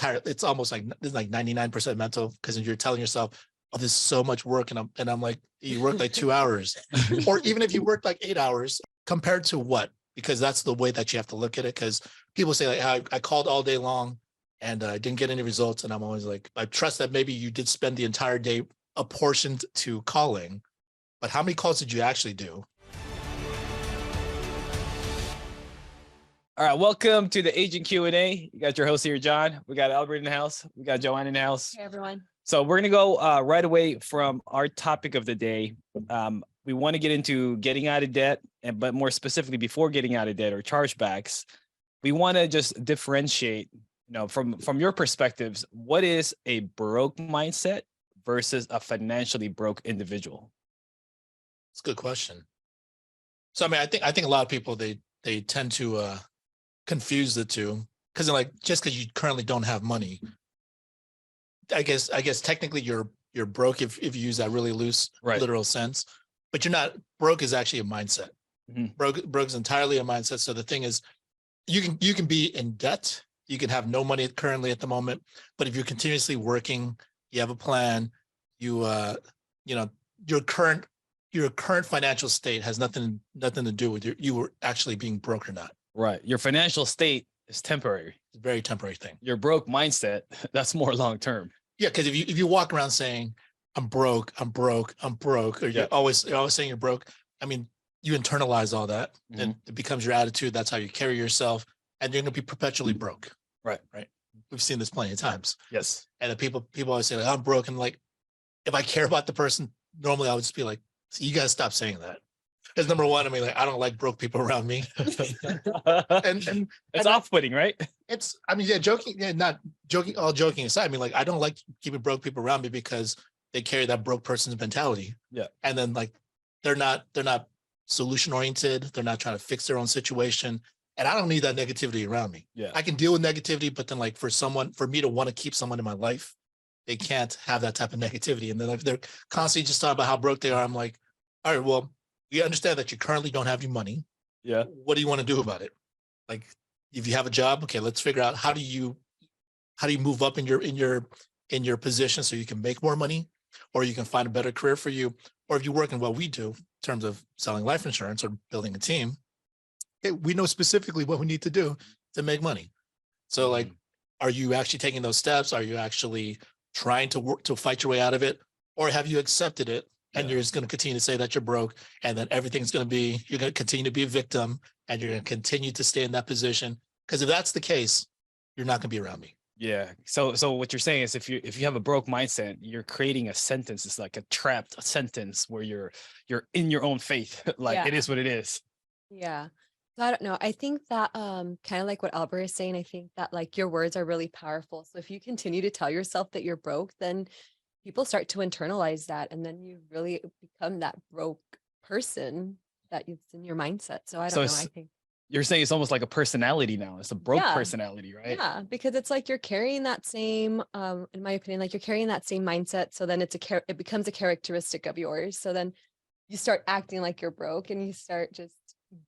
it's almost like it's like 99% mental, because you're telling yourself, oh, there's so much work, and I'm like, you work like 2 hours, or even if you work like 8 hours, compared to what? Because that's the way that you have to look at it. Because people say like, I called all day long and I didn't get any results, and I'm always like, I trust that maybe you did spend the entire day apportioned to calling, but how many calls did you actually do? All right, welcome to the Agent Q&A. You got your host here, John. We got Albert in the house. We got Joan in the house. Hey, everyone. So we're going to go right away from our topic of the day. We want to get into getting out of debt, but more specifically, before getting out of debt or chargebacks, we want to just differentiate, from your perspectives, what is a broke mindset versus a financially broke individual? It's a good question. So, I mean, I think a lot of people, they tend to confuse the two, because like, just because you currently don't have money, I guess technically you're broke if you use that really loose, literal sense, but you're not. Broke is actually a mindset. Broke is entirely a mindset. So the thing is, you can be in debt, you can have no money currently at the moment, but if you're continuously working, you have a plan, your current financial state has nothing to do with you were actually being broke or not. Right. Your financial state is temporary. It's a very temporary thing. Your broke mindset, that's more long term. Yeah, because if you walk around saying I'm broke, or you're always saying you're broke, I mean, you internalize all that, and it becomes your attitude. That's how you carry yourself, and you're going to be perpetually broke. Right. We've seen this plenty of times. Yes. And the people always say like, I'm broke, and like, if I care about the person, normally I would just be like, so you guys stop saying that. Because number one, I mean, like, I don't like broke people around me. and it's off-putting, right? Not joking, all joking aside, I mean, like, I don't like keeping broke people around me because they carry that broke person's mentality. Yeah. And then like, they're not solution oriented. They're not trying to fix their own situation. And I don't need that negativity around me. Yeah. I can deal with negativity, but then like for me to want to keep someone in my life, they can't have that type of negativity. And then if they're constantly just talking about how broke they are, I'm like, all right, well, we understand that you currently don't have any money. Yeah. What do you want to do about it? Like, if you have a job, okay, let's figure out how do you move up in your position so you can make more money, or you can find a better career for you, or if you work in what we do in terms of selling life insurance or building a team, okay, we know specifically what we need to do to make money. So like, are you actually taking those steps? Are you actually trying to work to fight your way out of it, or have you accepted it? And you're just going to continue to say that you're broke, and then you're going to continue to be a victim, and you're going to continue to stay in that position. Because if that's the case, you're not going to be around me. Yeah. So what you're saying is if you have a broke mindset, you're creating a sentence. It's like a trapped sentence where you're in your own faith. It is what it is. Yeah. So I don't know. I think that kind of like what Albert is saying, I think that like your words are really powerful. So if you continue to tell yourself that you're broke, then people start to internalize that, and then you really become that broke person that it's in your mindset. So I don't know. I think you're saying it's almost like a personality now. It's a broke personality, right? Yeah, because it's like you're carrying that same, in my opinion, like you're carrying that same mindset. So then it becomes a characteristic of yours. So then you start acting like you're broke, and you start just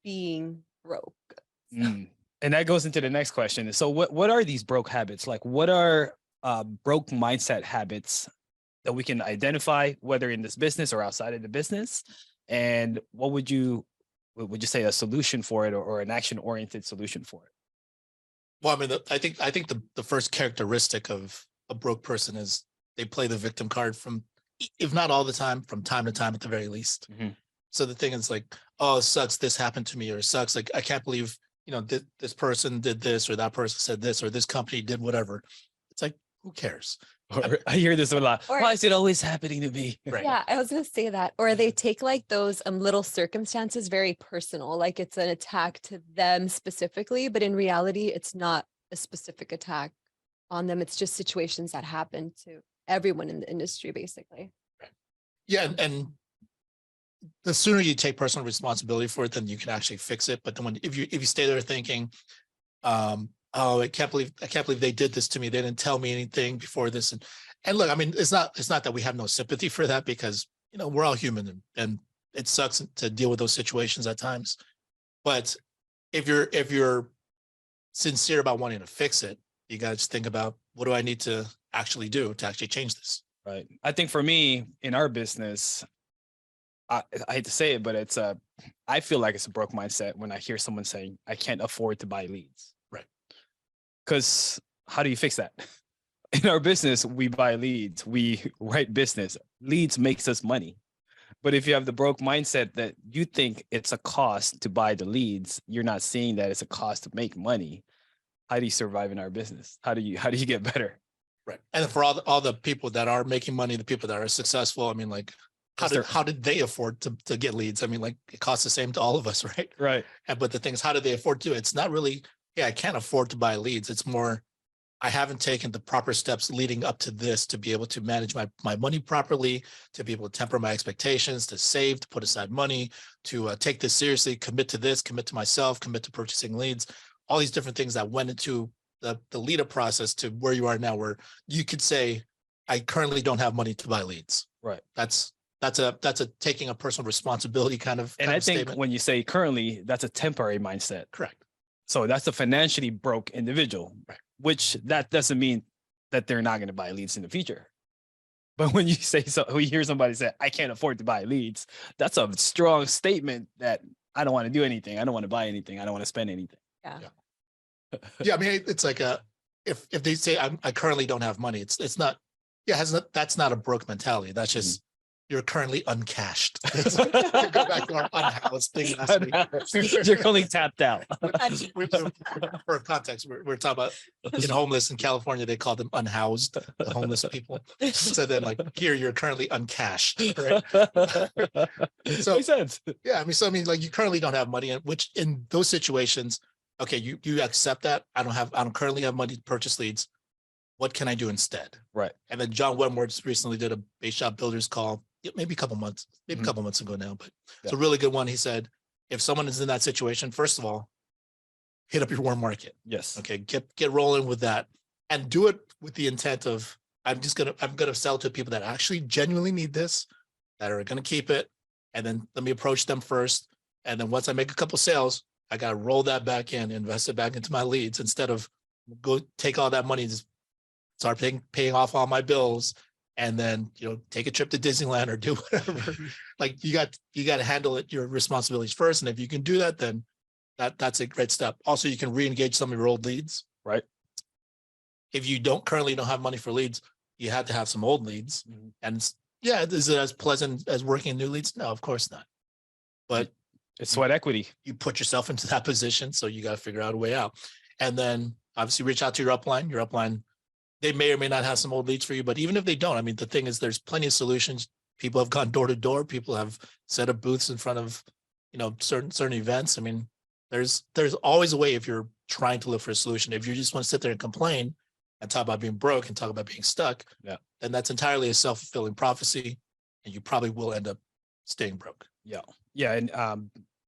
being broke. So. And that goes into the next question. So what are these broke habits? Like, what are broke mindset habits that we can identify, whether in this business or outside of the business? And what would you say a solution for it, or an action-oriented solution for it? Well, I mean, I think the first characteristic of a broke person is they play the victim card from, if not all the time, from time to time at the very least. So the thing is like, oh, it sucks, this happened to me, or it sucks, like, I can't believe, this person did this, or that person said this, or this company did whatever. It's like, who cares? I hear this a lot. Why is it always happening to me? Right. Yeah, I was going to say that. Or they take like those little circumstances very personal, like it's an attack to them specifically, but in reality, it's not a specific attack on them. It's just situations that happen to everyone in the industry, basically. Right. Yeah, and the sooner you take personal responsibility for it, then you can actually fix it. But then if you stay there thinking, oh, I can't believe they did this to me, they didn't tell me anything before this, and look, I mean, it's not that we have no sympathy for that, because we're all human, and it sucks to deal with those situations at times. But if you're sincere about wanting to fix it, You got to just think about, what do I need to actually do to actually change this? Right. I think for me in our business, I hate to say it, but I feel like it's a broke mindset when I hear someone saying, I can't afford to buy leads. Right. Because how do you fix that? In our business, we buy leads, we write business. Leads makes us money. But if you have the broke mindset that you think it's a cost to buy the leads, you're not seeing that it's a cost to make money. How do you survive in our business? How do you get better? Right. And for all the people that are making money, the people that are successful, I mean, like, how did they afford to get leads? I mean, like, it costs the same to all of us, right? Right. But the thing is, how do they afford to? It's not really, yeah, I can't afford to buy leads. It's more, I haven't taken the proper steps leading up to this to be able to manage my money properly, to be able to temper my expectations, to save, to put aside money, to take this seriously, commit to this, commit to myself, commit to purchasing leads, all these different things that went into the lead up process to where you are now, where you could say, I currently don't have money to buy leads. Right. That's a taking a personal responsibility kind of And I think statement. when you say currently, that's a temporary mindset. Correct. So that's a financially broke individual, right. Which that doesn't mean that they're not going to buy leads in the future. But when you say so, we hear somebody say, I can't afford to buy leads, that's a strong statement that I don't want to do anything. I don't want to buy anything. I don't want to spend anything. Yeah. Yeah. I mean, it's like if they say I currently don't have money, it's not, yeah, that's not a broke mentality. That's just, you're currently uncashed. Go back to our unhoused thing last week. You're currently tapped out. For context, we're talking about in homeless in California, they call them unhoused, the homeless people. So then, like, here you're currently uncashed. Right? So makes sense. Yeah, I mean, like, you currently don't have money, which in those situations, okay, you accept that I don't currently have money to purchase leads. What can I do instead? Right. And then John Wetmore recently did a base shop builders call, maybe a couple months ago now, but it's a really good one. He said, if someone is in that situation, first of all, hit up your warm market. Yes. Okay. Get rolling with that and do it with the intent of, I'm going to sell to people that actually genuinely need this, that are going to keep it. And then let me approach them first. And then once I make a couple sales, I got to roll that back in, invest it back into my leads instead of go take all that money, just start paying off all my bills, and then, take a trip to Disneyland or do whatever. Like, you got to handle it, your responsibilities first. And if you can do that, then that's a great step. Also, you can re-engage some of your old leads. Right. If you currently don't have money for leads, you have to have some old leads. And yeah, is it as pleasant as working new leads? No, of course not. But it's sweat equity. You put yourself into that position, so you got to figure out a way out. And then obviously reach out to your upline. Your upline, they may or may not have some old leads for you, but even if they don't, I mean, the thing is, there's plenty of solutions. People have gone door to door. People have set up booths in front of, certain events. I mean, there's always a way if you're trying to look for a solution. If you just want to sit there and complain and talk about being broke and talk about being stuck, then that's entirely a self-fulfilling prophecy, and you probably will end up staying broke. Yeah. Yeah. And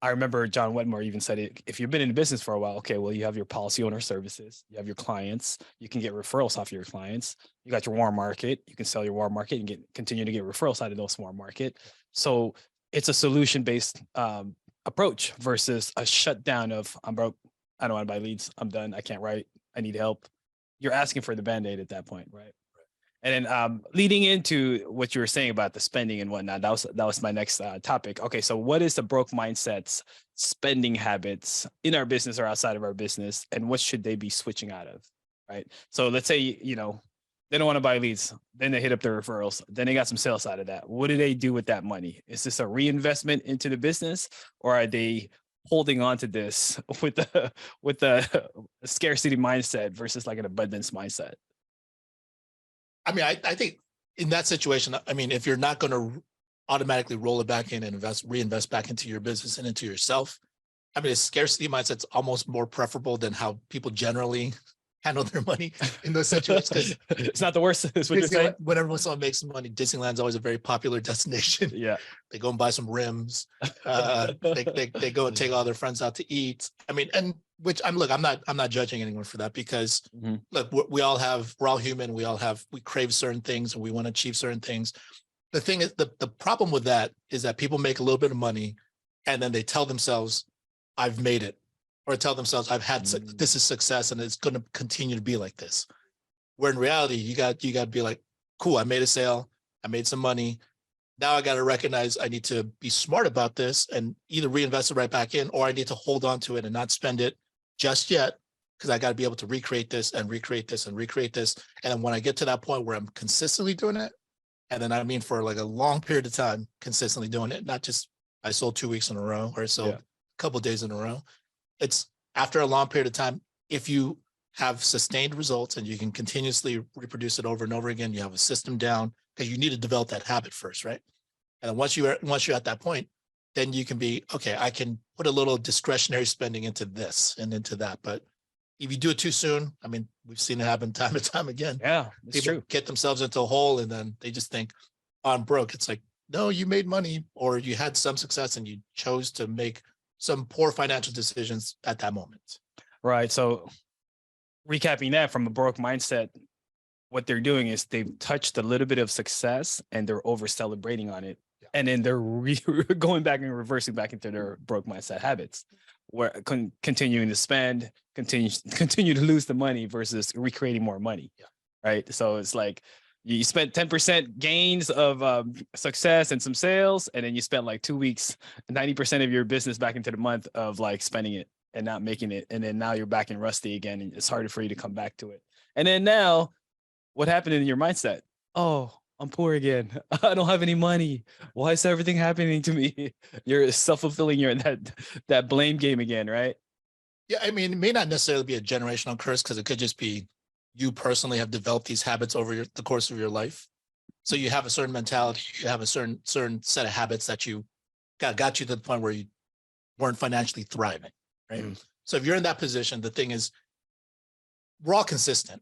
I remember John Wetmore even said it, if you've been in business for a while, okay, well, you have your policy owner services, you have your clients, you can get referrals off your clients, you got your warm market, you can sell your warm market and continue to get referrals out of those warm market. So it's a solution-based approach versus a shutdown of, I'm broke, I don't want to buy leads, I'm done, I can't write, I need help. You're asking for the Band-Aid at that point, right? And then leading into what you were saying about the spending and whatnot, that was my next topic. Okay, so what is the broke mindset's spending habits in our business or outside of our business, and what should they be switching out of, right? So let's say, they don't want to buy leads, then they hit up their referrals, then they got some sales out of that. What do they do with that money? Is this a reinvestment into the business, or are they holding on to this with the scarcity mindset versus like an abundance mindset? I mean, I think in that situation, I mean, if you're not going to automatically roll it back in and reinvest back into your business and into yourself, I mean, a scarcity mindset's almost more preferable than how people generally handle their money in those situations. It's not the worst. Is what you're saying? Whenever someone makes some money, Disneyland's always a very popular destination. Yeah, they go and buy some rims. They go and take all their friends out to eat. I mean, and which I'm not judging anyone for that, because look, we're all human. We crave certain things and we want to achieve certain things. The thing is, the problem with that is that people make a little bit of money and then they tell themselves, I've made it. or tell themselves, I've had, this is success and it's going to continue to be like this. Where in reality, you got to be like, cool, I made a sale, I made some money. Now I got to recognize I need to be smart about this and either reinvest it right back in, or I need to hold on to it and not spend it just yet, because I got to be able to recreate this and recreate this and recreate this. And then when I get to that point where I'm consistently doing it, and then I mean for like a long period of time, consistently doing it, not just I sold 2 weeks in a row or so, a couple of days in a row. It's after a long period of time, if you have sustained results and you can continuously reproduce it over and over again, you have a system down, because you need to develop that habit first, right? And then once you're at that point, then you can be, okay, I can put a little discretionary spending into this and into that. But if you do it too soon, I mean, we've seen it happen time and time again. Yeah, it's People true. get themselves into a hole and then they just think, oh, I'm broke. It's like, no, you made money or you had some success and you chose to make some poor financial decisions at that moment. Right. So recapping that from a broke mindset, what they're doing is they've touched a little bit of success and they're over celebrating on it. Yeah. And then they're going back and reversing back into their broke mindset habits, where continuing to spend, continue to lose the money versus recreating more money. Yeah. Right. So it's like you spent 10% gains of success and some sales, and then you spent like 2 weeks, 90% of your business back into the month of like spending it and not making it. And then now you're back in rusty again, and it's harder for you to come back to it. And then now, what happened in your mindset? Oh, I'm poor again. I don't have any money. Why is everything happening to me? You're self-fulfilling. You're in that blame game again, right? Yeah, I mean, it may not necessarily be a generational curse, because it could just be you personally have developed these habits over the course of your life. So you have a certain mentality, you have a certain set of habits that you got you to the point where you weren't financially thriving, right? Mm. So if you're in that position, the thing is, we're all consistent.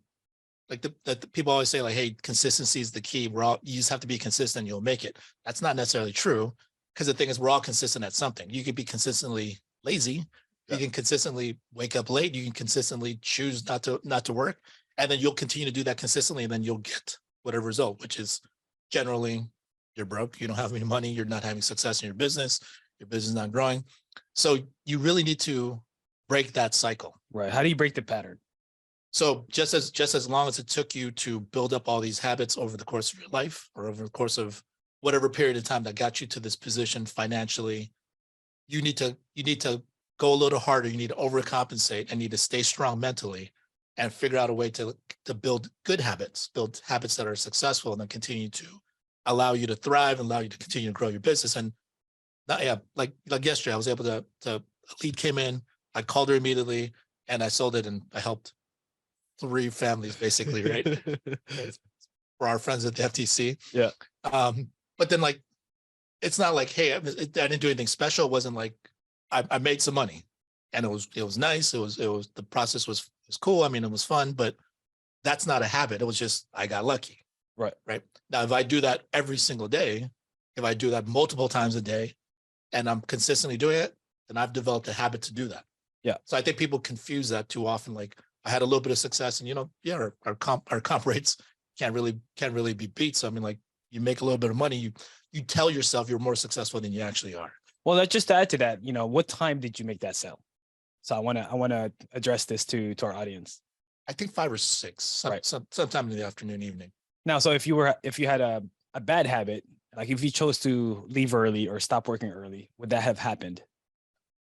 Like the people always say, like, hey, consistency is the key. You just have to be consistent, you'll make it. That's not necessarily true, because the thing is, we're all consistent at something. You could be consistently lazy. You can consistently wake up late. You can consistently choose not to work, and then you'll continue to do that consistently, and then you'll get whatever result, which is generally you're broke. You don't have any money. You're not having success in your business. Your business is not growing. So you really need to break that cycle. Right. How do you break the pattern? So just as long as it took you to build up all these habits over the course of your life, or over the course of whatever period of time that got you to this position financially, you need to go a little harder. You need to overcompensate and need to stay strong mentally and figure out a way to build good habits, build habits that are successful, and then continue to allow you to thrive and allow you to continue to grow your business. And like yesterday, I was able to a lead came in, I called her immediately and I sold it, and I helped 3 families basically, right? For our friends at the FTC. Yeah. But then, like, it's not like, hey, I didn't do anything special. It wasn't like I made some money, and it was nice. It was the process was cool. I mean, it was fun, but that's not a habit. It was just, I got lucky. Right. Right. Now, if I do that every single day, if I do that multiple times a day and I'm consistently doing it, then I've developed a habit to do that. Yeah. So I think people confuse that too often. Like, I had a little bit of success, and our comp rates can't really be beat. So I mean, like, you make a little bit of money, you tell yourself you're more successful than you actually are. Well, just to add to that, what time did you make that sale? So I want to address this to our audience. I think 5 or 6, sometime in the afternoon, evening. Now, so if you had a bad habit, like if you chose to leave early or stop working early, would that have happened?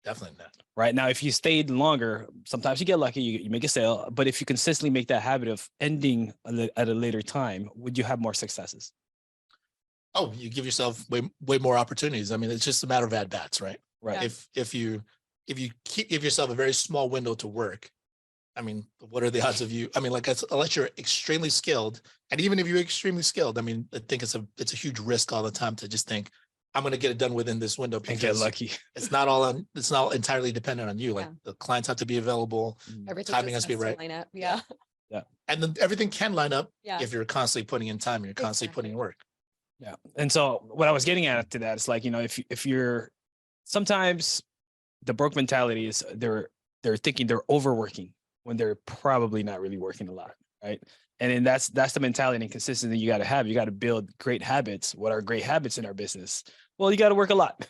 Definitely not. Right. Now, if you stayed longer, sometimes you get lucky, you make a sale. But if you consistently make that habit of ending at a later time, would you have more successes? Oh, you give yourself way more opportunities. I mean, it's just a matter of at bats, right? Right. Yeah. If you give yourself a very small window to work, I mean, what are the odds of you? I mean, like, unless you're extremely skilled, and even if you're extremely skilled, I mean, I think it's a huge risk all the time to just think, I'm going to get it done within this window, because And get lucky. it's not entirely dependent on you. Like, the clients have to be available. Everything Timing just has to be right. line up. Yeah. And then everything can line up Yeah. if you're constantly putting in time, and you're constantly putting in work. Yeah. And so what I was getting at to that is like, if you're sometimes the broke mentality is they're thinking they're overworking when they're probably not really working a lot. Right. And then that's the mentality and consistency you got to have. You got to build great habits. What are great habits in our business? Well, you got to work a lot.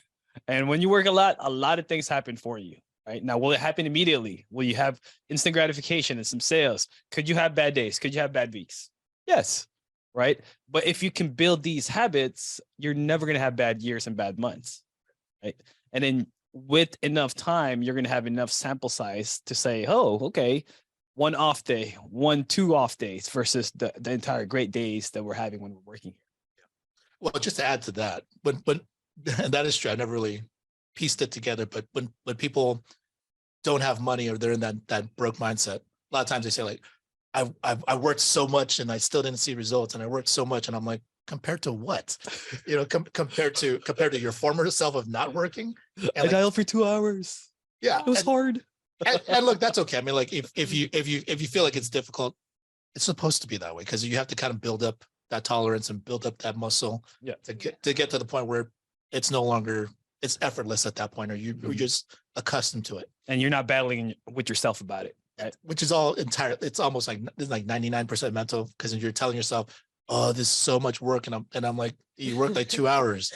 And when you work a lot of things happen for you. right? Now, will it happen immediately? Will you have instant gratification and some sales? Could you have bad days? Could you have bad weeks? Yes, right? But if you can build these habits, you're never going to have bad years and bad months, right? And then with enough time, you're going to have enough sample size to say, oh, okay, one off day, 2 off days versus the entire great days that we're having when we're working here. Well, just to add to that, when and that is true. I never really pieced it together, but when people don't have money or they're in that broke mindset, a lot of times they say like, I worked so much and I still didn't see results, and I worked so much, and I'm like, compared to what? You know, compared to your former self of not working. And I like, dialed for 2 hours. yeah, It was hard. and look, that's okay. I mean, like if you feel like it's difficult, it's supposed to be that way, because you have to kind of build up that tolerance and build up that muscle to get to the point where it's no longer, it's effortless at that point, or you're just accustomed to it. And you're not battling with yourself about it. Right? Which is all entirely, it's almost like, it's like 99% mental, because you're telling yourself, oh, this is so much work. And I'm like, you work like 2 hours,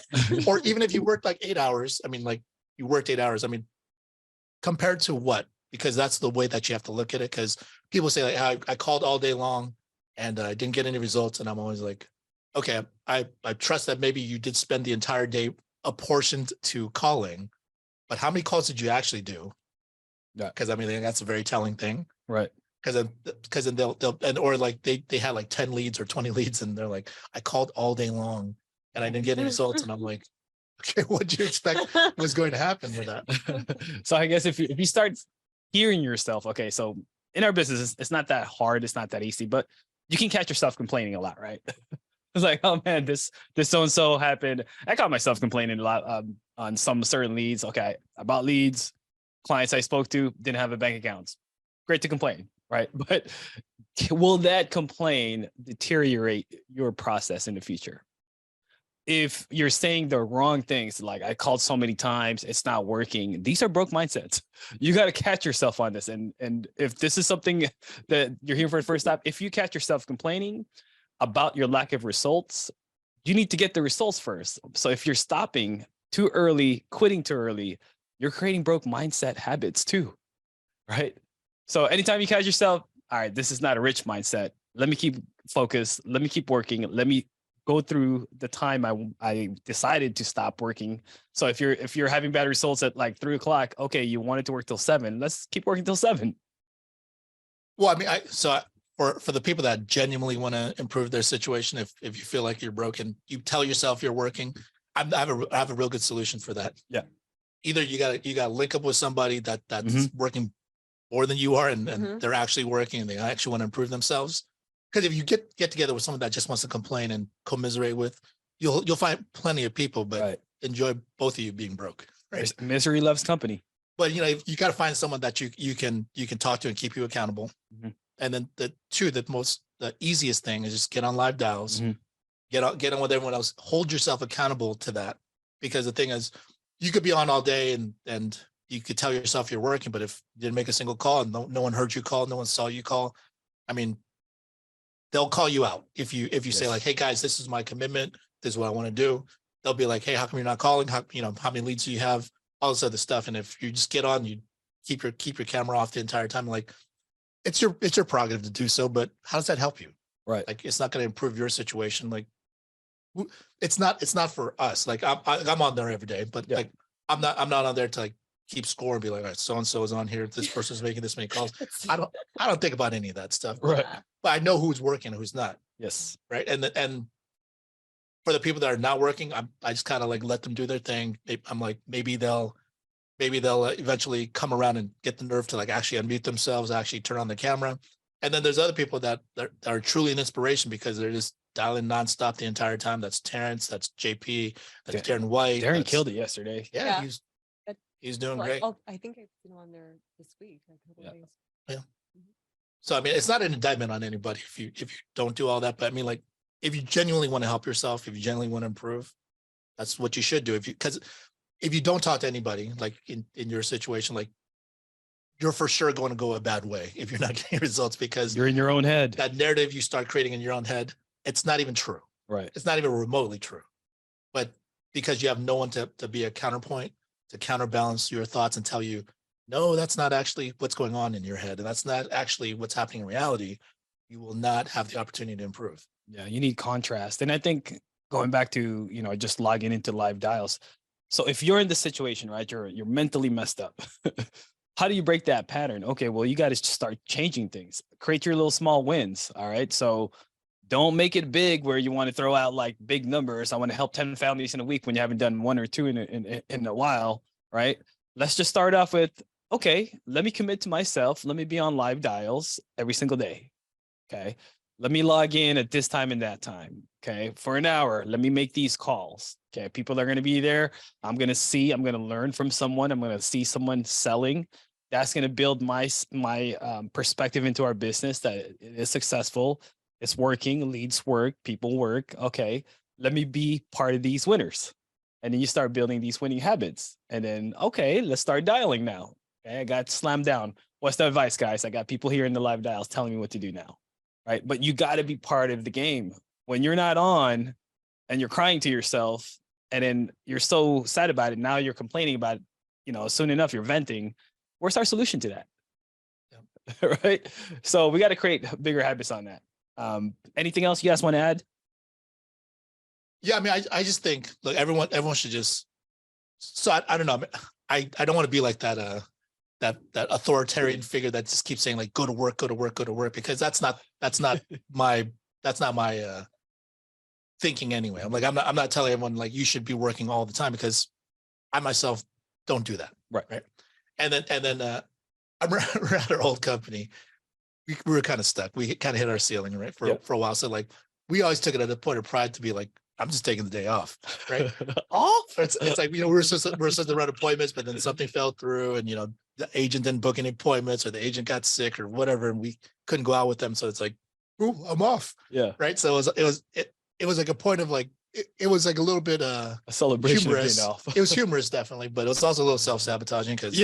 or even if you worked like 8 hours, I mean, like you worked 8 hours. I mean, compared to what? Because that's the way that you have to look at it. Because people say like, I called all day long and I didn't get any results. And I'm always like, okay, I trust that maybe you did spend the entire day apportioned to calling, but how many calls did you actually do? Yeah. Because I mean, that's a very telling thing. Right. Because then they'll or like they had like 10 leads or 20 leads, and they're like, I called all day long and I didn't get any results. And I'm like, okay, what do you expect was going to happen with that? So I guess if you start hearing yourself, okay, so in our business, it's not that hard, it's not that easy, but you can catch yourself complaining a lot, right? It's like, oh man, this so-and-so happened. I caught myself complaining a lot on some certain leads. Okay, I bought leads, clients I spoke to didn't have a bank accounts. Great to complain, right? But will that complaint deteriorate your process in the future? If you're saying the wrong things, like I called so many times, it's not working. These are broke mindsets. You got to catch yourself on this. And if this is something that you're hearing for the first time, if you catch yourself complaining about your lack of results, you need to get the results first. So if you're stopping too early, quitting too early, you're creating broke mindset habits too, right? So anytime you catch yourself, all right, this is not a rich mindset. Let me keep focused. Let me keep working. Let me go through the time I decided to stop working. So if you're having bad results at like 3 o'clock, okay, you wanted to work till 7. Let's keep working till 7. Well, I mean, for the people that genuinely want to improve their situation, if you feel like you're broken, you tell yourself you're working. I have a real good solution for that. Yeah. Either you gotta link up with somebody that's working more than you are, and they're actually working and they actually want to improve themselves. Because if you get together with someone that just wants to complain and commiserate with, you'll find plenty of people, but enjoy both of you being broke. Right? Misery loves company. But you got to find someone that you can talk to and keep you accountable. And then the easiest thing is just get on live dials, get on with everyone else, hold yourself accountable to that. Because the thing is, you could be on all day and you could tell yourself you're working, but if you didn't make a single call and no one heard you call, no one saw you call, I mean, they'll call you out. If you say like, hey guys, this is my commitment, this is what I want to do. They'll be like, hey, how come you're not calling? How many leads do you have? All this other stuff. And if you just get on, you keep your camera off the entire time. Like it's your prerogative to do so, but how does that help you? Right. Like it's not going to improve your situation. Like it's not for us. Like I'm on there every day, but like I'm not on there to like keep score and be like, all right, so-and-so is on here. This person's making this many calls. I don't think about any of that stuff. Right. But I know who's working and who's not. Yes. Right. And for the people that are not working, I just kind of like let them do their thing. I'm like, maybe they'll eventually come around and get the nerve to like actually unmute themselves, actually turn on the camera. And then there's other people that are truly an inspiration because they're just dialing nonstop the entire time. That's Terrence, that's JP, that's Darren White. Darren killed it yesterday. Yeah. He's doing great. I think I've been on there this week. Days. Yeah. So I mean, it's not an indictment on anybody if you don't do all that. But I mean, like, if you genuinely want to help yourself, if you genuinely want to improve, that's what you should do. Because if you don't talk to anybody, like in your situation, like you're for sure going to go a bad way if you're not getting results, because you're in your own head. That narrative you start creating in your own head, it's not even true. Right. It's not even remotely true. But because you have no one to be a counterpoint, to counterbalance your thoughts and tell you, no, that's not actually what's going on in your head, and that's not actually what's happening in reality, you will not have the opportunity to improve. Yeah, you need contrast. And I think going back to, just logging into live dials. So if you're in the situation, right, you're mentally messed up. How do you break that pattern? Okay, well, you got to start changing things. Create your little small wins. All right. So don't make it big where you want to throw out like big numbers. I want to help 10 families in a week when you haven't done one or two in a while. Right. Let's just start off with, okay, let me commit to myself. Let me be on live dials every single day. Okay. Let me log in at this time and that time. Okay. For an hour, let me make these calls. Okay. People are going to be there. I'm going to learn from someone. I'm going to see someone selling. That's going to build my perspective into our business that it is successful. It's working, leads work, people work. Okay. Let me be part of these winners. And then you start building these winning habits. And then, okay, let's start dialing now. Okay. I got slammed down. What's the advice, guys? I got people here in the live dials telling me what to do now. Right. But you got to be part of the game. When you're not on and you're crying to yourself and then you're so sad about it, now you're complaining about it, soon enough, you're venting. Where's our solution to that? Yeah. Right. So we got to create bigger habits on that. Anything else you guys want to add? Yeah, I mean, I just think, look, everyone should just, so I don't know. I don't want to be like that authoritarian figure that just keeps saying like, go to work, because that's not my thinking anyway. I'm not telling everyone like you should be working all the time, because I myself don't do that. Right. And then we're at our old company. We were kind of stuck. We kind of hit our ceiling, right, for a while. So like we always took it at a point of pride to be like, I'm just taking the day off, right? Off. It's like, we're supposed to run appointments, but then something fell through, and the agent didn't book any appointments, or the agent got sick or whatever, and we couldn't go out with them. So it's like, ooh, I'm off. Yeah. Right. So it was like a point of like, it was like a little bit a celebration humorous. of being off. It was humorous, definitely, but it was also a little self-sabotaging, because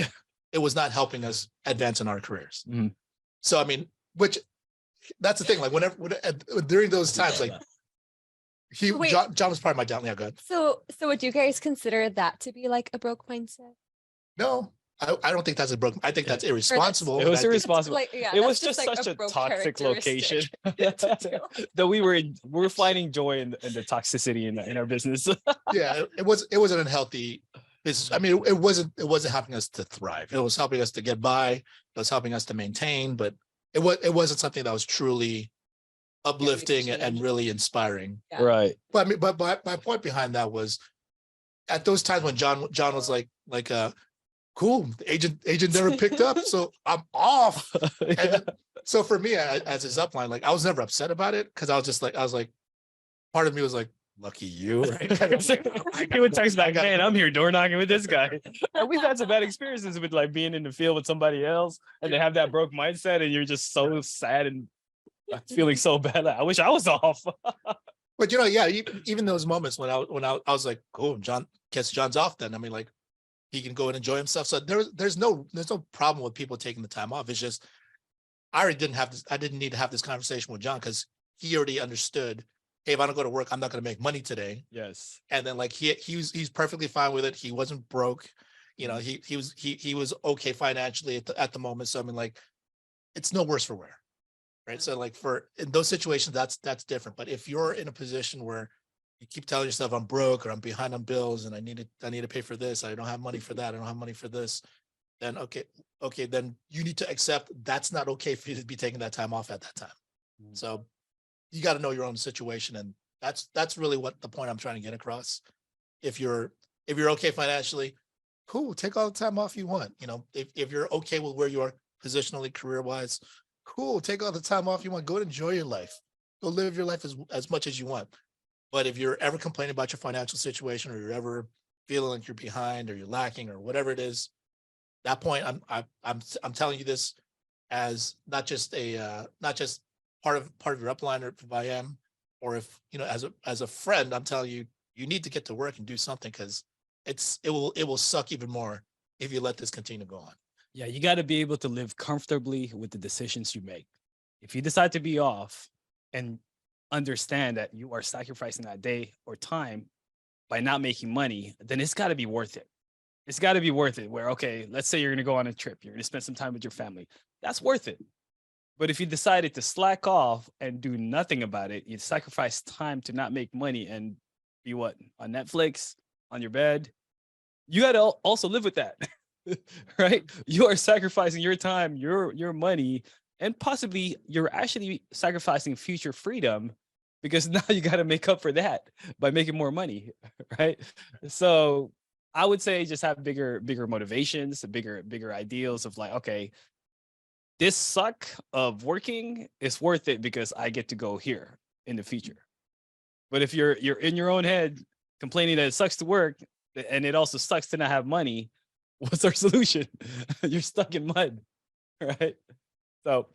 it was not helping us advance in our careers. Mm. So I mean, which that's the thing. Like whenever during those times, like John was part of my down. Yeah, go ahead. So would you guys consider that to be like a broke mindset? No, I don't think that's a broke. I think that's irresponsible. It was irresponsible. It was just like such a toxic location that we were finding joy in the toxicity in our business. Yeah, it wasn't unhealthy. I mean, it wasn't helping us to thrive. It was helping us to get by. It was helping us to maintain, but it wasn't something that was truly uplifting and really inspiring. Yeah. Right. But I mean, but my point behind that was, at those times when John was like cool, the agent never picked up, so I'm off. And then, so for me, as his upline, like I was never upset about it, because I was like, part of me was like, lucky you, right? He would text back, man, I'm here door knocking with this guy. And we've had some bad experiences with like being in the field with somebody else, and they have that broke mindset, and you're just so sad and feeling so bad. Like, I wish I was off. But yeah, even those moments when I was like, cool, John's off then. I mean, like, he can go and enjoy himself. So there's no problem with people taking the time off. It's just, I didn't need to have this conversation with John, because he already understood, hey, if I don't go to work, I'm not going to make money today. Yes. And then like he's perfectly fine with it. He wasn't broke. He was okay financially at the moment. So I mean, like, it's no worse for wear. Right. So like in those situations, that's different. But if you're in a position where you keep telling yourself I'm broke, or I'm behind on bills, and I need to pay for this, I don't have money for that, I don't have money for this, then okay, then you need to accept that's not okay for you to be taking that time off at that time. Mm. So you got to know your own situation, and that's really what the point I'm trying to get across. If you're okay financially, cool, take all the time off you want. If you're okay with where you are positionally, career wise, cool, take all the time off you want. Go and enjoy your life. Go live your life as much as you want. But if you're ever complaining about your financial situation, or you're ever feeling like you're behind, or you're lacking, or whatever it is, that point, I'm telling you this as not just part of your upline, or if I am, or if as a friend, I'm telling you, you need to get to work and do something, because it will suck even more if you let this continue to go on. Yeah, you got to be able to live comfortably with the decisions you make. If you decide to be off and understand that you are sacrificing that day or time by not making money, then it's got to be worth it. it's got to be worth it. Where, okay, let's say you're going to go on a trip, you're going to spend some time with your family. That's worth it. But if you decided to slack off and do nothing about it, you sacrifice time to not make money and be what, on Netflix, on your bed. You got to also live with that, right? You are sacrificing your time, your money, and possibly you're actually sacrificing future freedom, because now you got to make up for that by making more money, right? So I would say just have bigger motivations, bigger ideals of like, okay, this suck of working is worth it because I get to go here in the future. But if you're in your own head complaining that it sucks to work and it also sucks to not have money, what's our solution? You're stuck in mud, right? So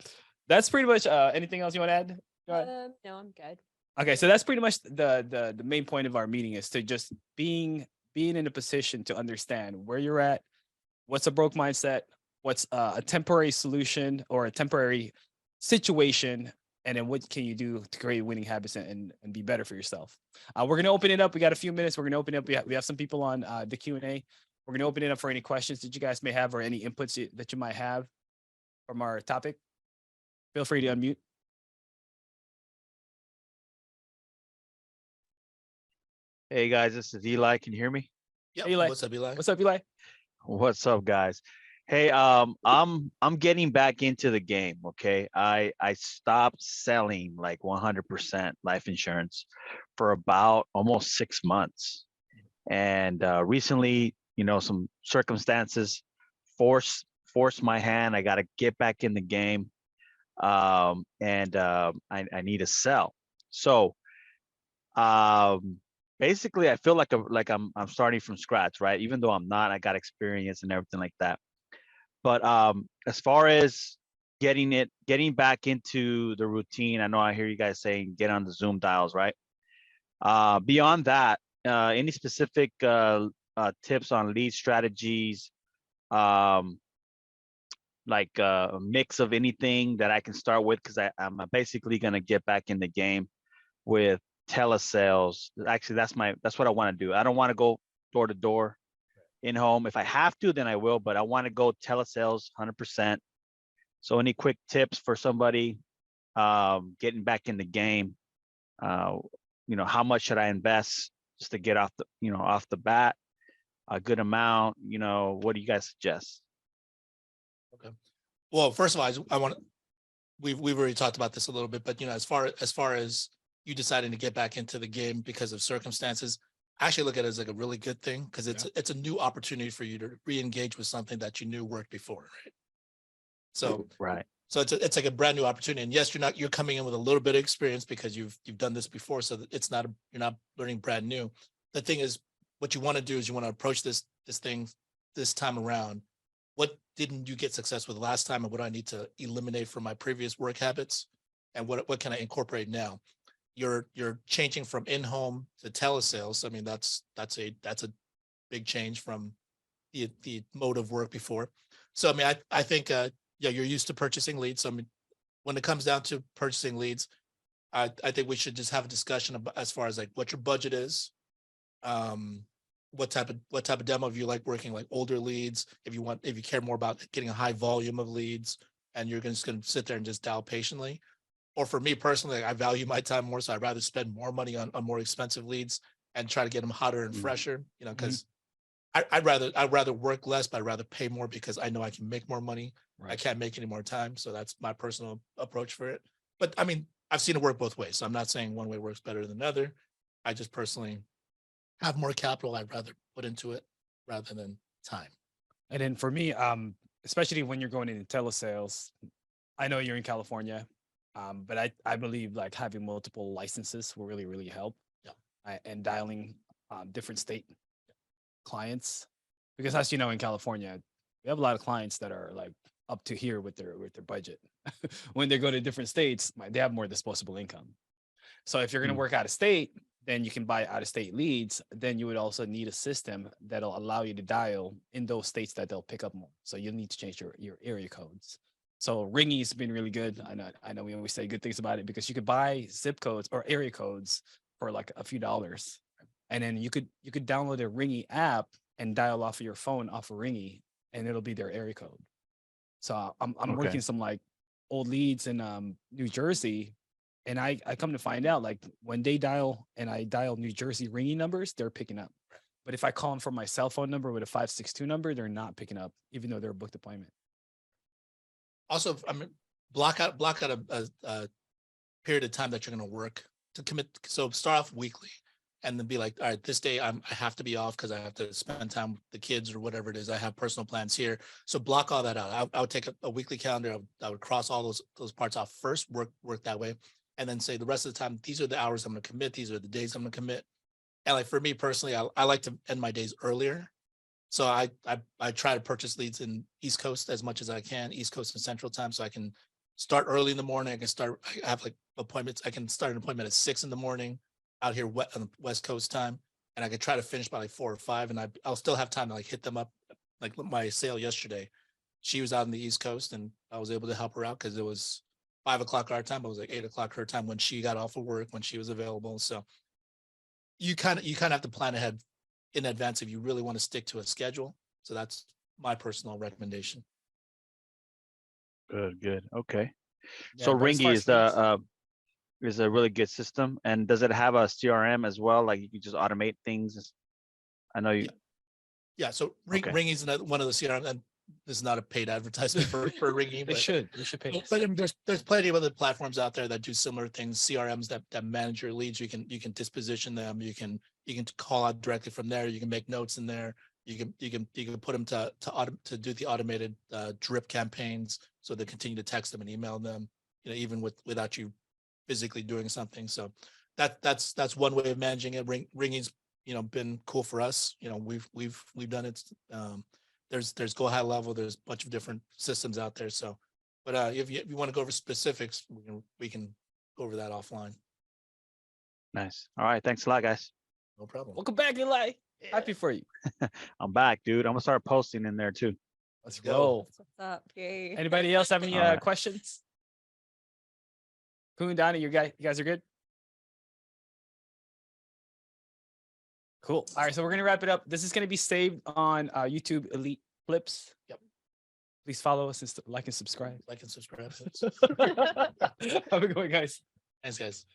that's pretty much anything else you want to add? Go ahead. No, I'm good. Okay, so that's pretty much the main point of our meeting, is to just being in a position to understand where you're at, what's a broke mindset, what's a temporary solution or a temporary situation, and then what can you do to create winning habits and be better for yourself. We're going to open it up. We got a few minutes. We're going to open it up. We have some people on the Q&A. We're going to open it up for any questions that you guys may have or any inputs that you might have from our topic. Feel free to unmute. Hey guys, this is Eli. Can you hear me? Yeah. Hey, Eli. What's up, Eli? What's up, Eli? What's up, guys? Hey, I'm getting back into the game. Okay, I stopped selling like 100% life insurance for about almost 6 months, and recently, some circumstances forced my hand. I got to get back in the game, and I need to sell. So, basically, I feel like I'm starting from scratch, right? Even though I'm not, I got experience and everything like that. But as far as getting back into the routine, I know I hear you guys saying get on the Zoom dials, right? Beyond that, any specific tips on lead strategies, like a mix of anything that I can start with, because I'm basically gonna get back in the game with telesales. Actually, that's what I want to do. I don't want to go door to door in home. If I have to, then I will, but I want to go telesales 100%. So any quick tips for somebody getting back in the game? How much should I invest just to get off the bat? A good amount. What do you guys suggest? Okay. Well, first of all, I want to, we've already talked about this a little bit, but as far as you deciding to get back into the game because of circumstances, I actually look at it as like a really good thing, because it's a new opportunity for you to re-engage with something that you knew worked before, right? So Right. So it's like a brand new opportunity. And yes, you're coming in with a little bit of experience because you've done this before. So that you're not learning brand new. The thing is, what you want to do is you want to approach this thing this time around. What didn't you get success with last time, and what do I need to eliminate from my previous work habits, and what can I incorporate now? You're changing from in-home to telesales. I mean, that's a big change from the mode of work before. So I mean, I think yeah, you're used to purchasing leads. So I mean, when it comes down to purchasing leads, I think we should just have a discussion about as far as like what your budget is, what type of demo, if you like working like older leads, if you care more about getting a high volume of leads and you're just going to sit there and just dial patiently. Or for me personally, I value my time more, so I'd rather spend more money on more expensive leads and try to get them hotter and fresher, because I'd rather work less, but I'd rather pay more because I know I can make more money. Right. I can't make any more time. So that's my personal approach for it. But I mean, I've seen it work both ways. So I'm not saying one way works better than another. I just personally have more capital I'd rather put into it rather than time. And then for me, especially when you're going into telesales, I know you're in California, but I believe like having multiple licenses will really, really help. Yeah. And dialing different state clients, because as you know, in California, we have a lot of clients that are like up to here with their budget. When they go to different states, they have more disposable income. So if you're going to work out of state, then you can buy out of state leads. Then you would also need a system that'll allow you to dial in those states that they'll pick up more. So you'll need to change your area codes. So Ringy's been really good. I know we always say good things about it, because you could buy zip codes or area codes for like a few dollars. And then you could download a Ringy app and dial off of your phone off a ringy, and it'll be their area code. So I'm Okay. working some like old leads in New Jersey, and I come to find out like when they dial and I dial New Jersey ringing numbers, they're picking up. But if I call them from my cell phone number with a 562 number, they're not picking up, even though they're a booked appointment. Also, I mean, block out a period of time that you're going to work to commit. So start off weekly and then be like, all right, this day I have to be off because I have to spend time with the kids or whatever it is. I have personal plans here. So block all that out. I would take a weekly calendar. I would cross all those parts off first, work that way. And then say the rest of the time, these are the hours I'm going to commit. These are the days I'm going to commit. And like for me personally, I like to end my days earlier. So I try to purchase leads in East Coast as much as I can, East Coast and Central time. So I can start early in the morning. I have like appointments. I can start an appointment at 6 a.m. out here on the West Coast time. And I could try to finish by like 4 or 5. And I'll still have time to like hit them up. Like my sale yesterday, she was out on the East Coast and I was able to help her out because it was 5 o'clock our time. It was like 8 o'clock her time when she got off of work, when she was available. So you kind of have to plan ahead in advance if you really want to stick to a schedule. So that's my personal recommendation. Good. Okay. Yeah, So but as far Ringy as is a really good system. And does it have a CRM as well? Like you can just automate things? I know you. Yeah. So Okay. Ringing is one of the CRM, and this is not a paid advertisement for Ringing. they should pay. us. But there's plenty of other platforms out there that do similar things. CRMs that manage your leads. You can disposition them. You can call out directly from there. You can make notes in there. You can put them to do the automated drip campaigns, so they continue to text them and email them. Even without you physically doing something. So that's one way of managing it. Ringing's been cool for us. We've done it. There's Go High Level. There's a bunch of different systems out there. So, but if you want to go over specifics, we can go over that offline. Nice. All right. Thanks a lot, guys. No problem. Welcome back, Eli. Happy for you. I'm back, dude. I'm gonna start posting in there too. Let's go. go. What's up? Yay. Anybody else have any All right. questions? Coon, Donnie, you guys are good? Cool. All right, so we're gonna wrap it up. This is gonna be saved on YouTube Elite Clips. Yep. Please follow us and like and subscribe. Like and subscribe. Have a good one, guys. Thanks, guys.